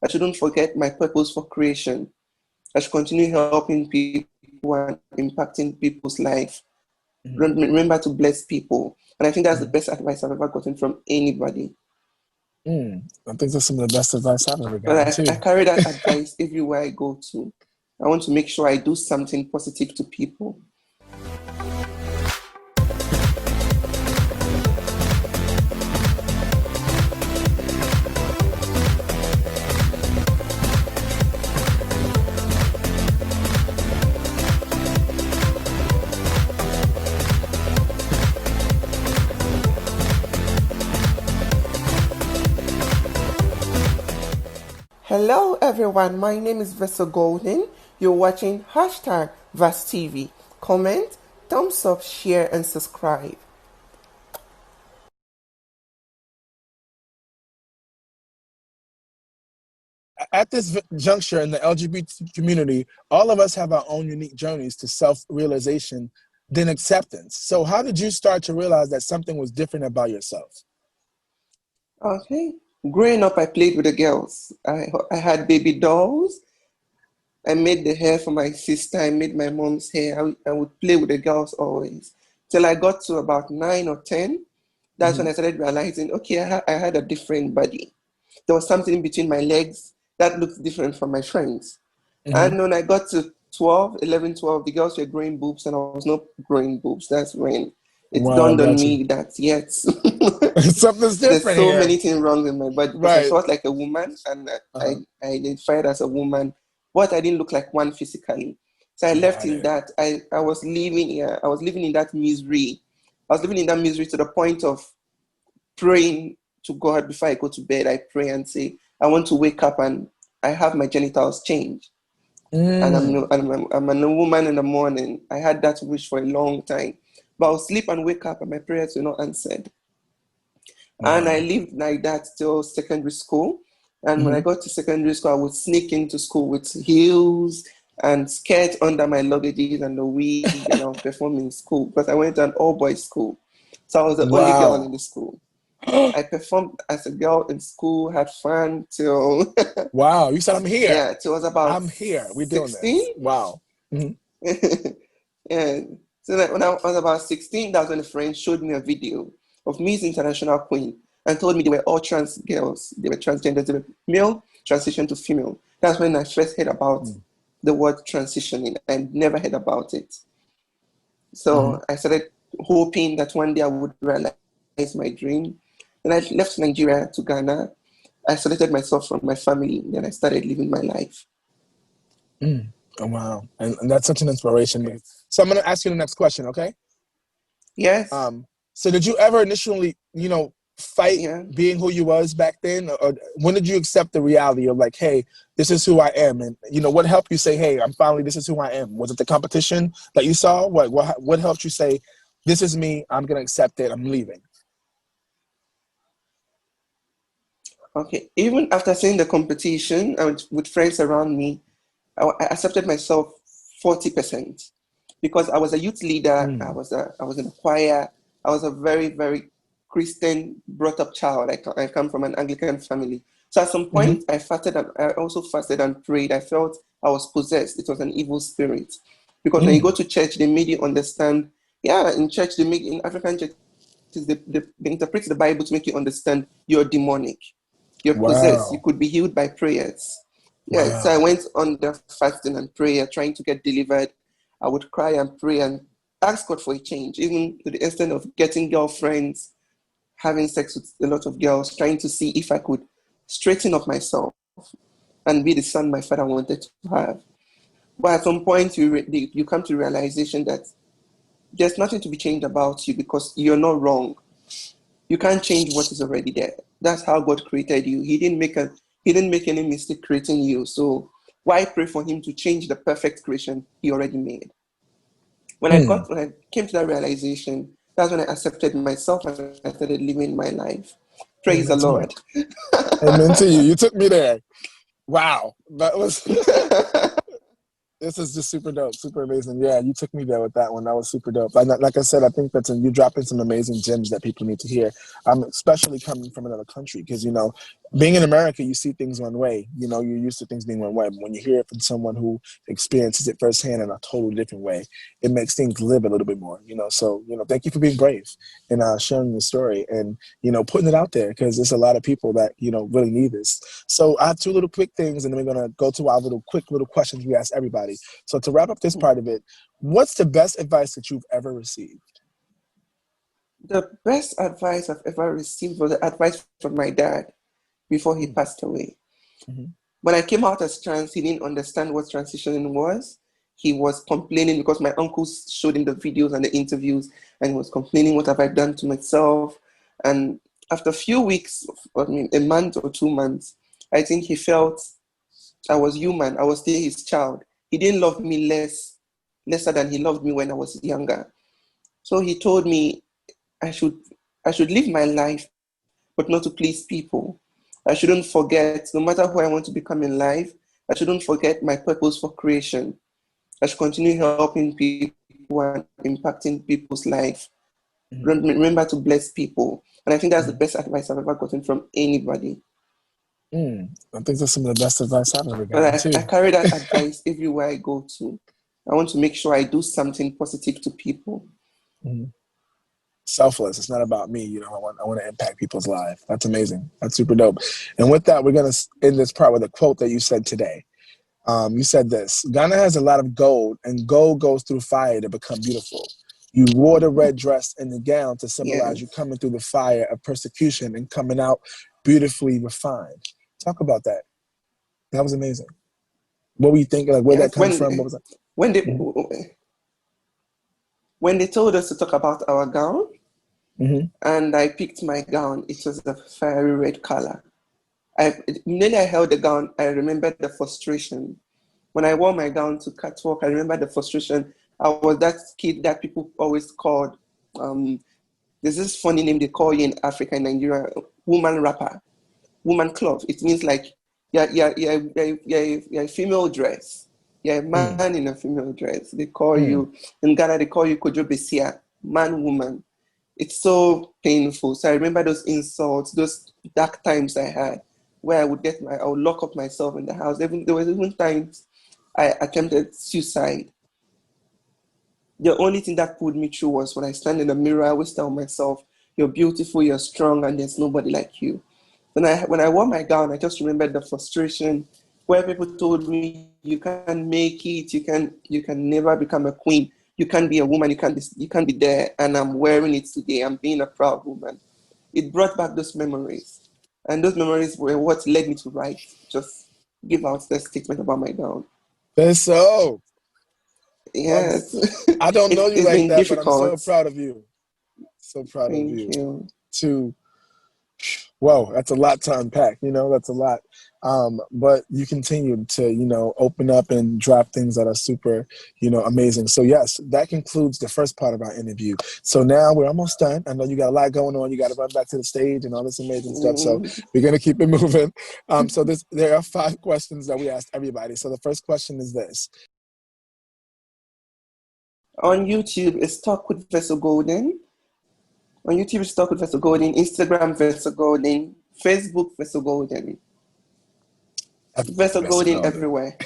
I shouldn't forget my purpose for creation. I should continue helping people and impacting people's life. Remember to bless people. And I think that's the best advice I've ever gotten from anybody. I think that's some of the best advice I've ever gotten But too. I carry that advice everywhere I go to. I want to make sure I do something positive to people. Hello everyone, my name is Veso Golden. You're watching #VAS TV. Comment, thumbs up, share and subscribe. At this juncture in the LGBT community, all of us have our own unique journeys to self-realization, then acceptance. So how did you start to realize that something was different about yourself? Okay. Growing up, I played with the girls. I had baby dolls. I made the hair for my sister. I made my mom's hair. I would play with the girls always. Till I got to about 9 or 10. That's when I started realizing, okay, I had a different body. There was something between my legs that looked different from my friends. And when I got to 11, 12, the girls were growing boobs and I was not growing boobs. That's when it dawned on me that, yes, something's different. There's so many things wrong with my body. Because I felt like a woman and I identified as a woman, but I didn't look like one physically. So I left in that. I was living here. I was living in that misery. I was living in that misery to the point of praying to God before I go to bed. I pray and say, I want to wake up and I have my genitals changed. And I'm a woman in the morning. I had that wish for a long time. But I'll sleep and wake up and my prayers were not answered. And I lived like that till secondary school. And when I got to secondary school, I would sneak into school with heels and skirt under my luggages and the wig, and I would perform in school because I went to an all-boys school. So I was the only girl in the school. I performed as a girl in school, had fun till... Wow, you said I'm here. Yeah, till I was about I'm here. We're doing 16. This. Wow. And so when I was about 16, that's when a friend showed me a video of Miss International Queen and told me they were all trans girls. They were transgender. They were male transition to female. That's when I first heard about the word transitioning. I never heard about it. So I started hoping that one day I would realize my dream. Then I left Nigeria to Ghana. I isolated myself from my family. Then I started living my life. Oh, wow. And that's such an inspiration. So I'm going to ask you the next question, okay? Yes. So did you ever initially, fight being who you was back then? Or when did you accept the reality of like, hey, this is who I am? And, what helped you say, hey, this is who I am? Was it the competition that you saw? What helped you say, this is me, I'm going to accept it, I'm leaving? Okay. Even after seeing the competition with friends around me, I accepted myself 40% because I was a youth leader. I was in a choir. I was a very, very Christian brought up child. I come from an Anglican family. So at some point I fasted and I also fasted and prayed. I felt I was possessed. It was an evil spirit. Because when you go to church, they made you understand. Yeah, in church, in African churches, they interpret the Bible to make you understand you're demonic. You're possessed. You could be healed by prayers. Yeah, so I went on the fasting and prayer, trying to get delivered. I would cry and pray and ask God for a change, even to the extent of getting girlfriends, having sex with a lot of girls, trying to see if I could straighten up myself and be the son my father wanted to have. But at some point, you come to the realization that there's nothing to be changed about you because you're not wrong. You can't change what is already there. That's how God created you. He didn't make any mistake creating you. So why pray for him to change the perfect creation he already made? When I came to that realization, that's when I accepted myself and I started living my life. Praise the Lord. Amen to you. You took me there. Wow. That was this is just super dope, super amazing. Yeah, you took me there with that one. That was super dope. Like I said, I think you dropping some amazing gems that people need to hear. Especially coming from another country, because being in America, you see things one way. You know, you're used to things being one way. But when you hear it from someone who experiences it firsthand in a totally different way, it makes things live a little bit more, you know. So, you know, thank you for being brave and sharing your story and, you know, putting it out there, because there's a lot of people that, you know, really need this. So I have two little quick things, and then we're going to go to our quick little questions we ask everybody. So to wrap up this part of it, what's the best advice that you've ever received? The best advice I've ever received was the advice from my dad before he passed away. Mm-hmm. When I came out as trans, he didn't understand what transitioning was. He was complaining because my uncles showed him the videos and the interviews, and he was complaining, what have I done to myself? And after a few weeks, I mean, a month or 2 months, I think he felt I was human. I was still his child. He didn't love me lesser than he loved me when I was younger. So he told me I should live my life, but not to please people. I shouldn't forget, no matter who I want to become in life, I shouldn't forget my purpose for creation. I should continue helping people and impacting people's life. Mm-hmm. Remember to bless people. And I think that's the best advice I've ever gotten from anybody. I think that's some of the best advice I've ever gotten, too. I carry that advice everywhere I go to. I want to make sure I do something positive to people. Mm-hmm. Selfless. It's not about me. You know, I want to impact people's lives. That's amazing. That's super dope. And with that, we're going to end this part with a quote that you said today. You said this: Ghana has a lot of gold, and gold goes through fire to become beautiful. You wore the red dress and the gown to symbolize you coming through the fire of persecution and coming out beautifully refined. Talk about that. That was amazing. What were you thinking? Like, where that come from? What was that? When they told us to talk about our gown, and I picked my gown, it was a fiery red color. Immediately I held the gown, I remembered the frustration. When I wore my gown to catwalk, I remember the frustration. I was that kid that people always called, there's this funny name they call you in Africa, in Nigeria, woman rapper, woman cloth. It means like, you're a female dress. You're a man in a female dress. They call you, in Ghana, they call you Kojo Besia, man, woman. It's so painful. So I remember those insults, those dark times I had, where I would lock up myself in the house. There was even times I attempted suicide. The only thing that pulled me through was when I stand in the mirror, I always tell myself, you're beautiful, you're strong, and there's nobody like you. When I wore my gown, I just remembered the frustration where people told me, you can't make it, you can never become a queen, you can't be a woman, you can't be there, and I'm wearing it today. I'm being a proud woman. It brought back those memories, and those memories were what led me to write, just give out the statement about my gown. Veso. Yes. I don't know you like that, difficult. But I'm so proud of you. So proud Thank of you. Whoa, that's a lot to unpack. You know, that's a lot. But you continue to, you know, open up and drop things that are super, you know, amazing. So yes, that concludes the first part of our interview. So now we're almost done. I know you got a lot going on. You got to run back to the stage and all this amazing stuff. So we're going to keep it moving. So there are 5 questions that we asked everybody. So the first question is this. On YouTube, it's Talk with Veso Golden. On YouTube, it's Talk with Veso Golden. Instagram, Veso Golden. Facebook, Veso Golden. Veso Golden everywhere.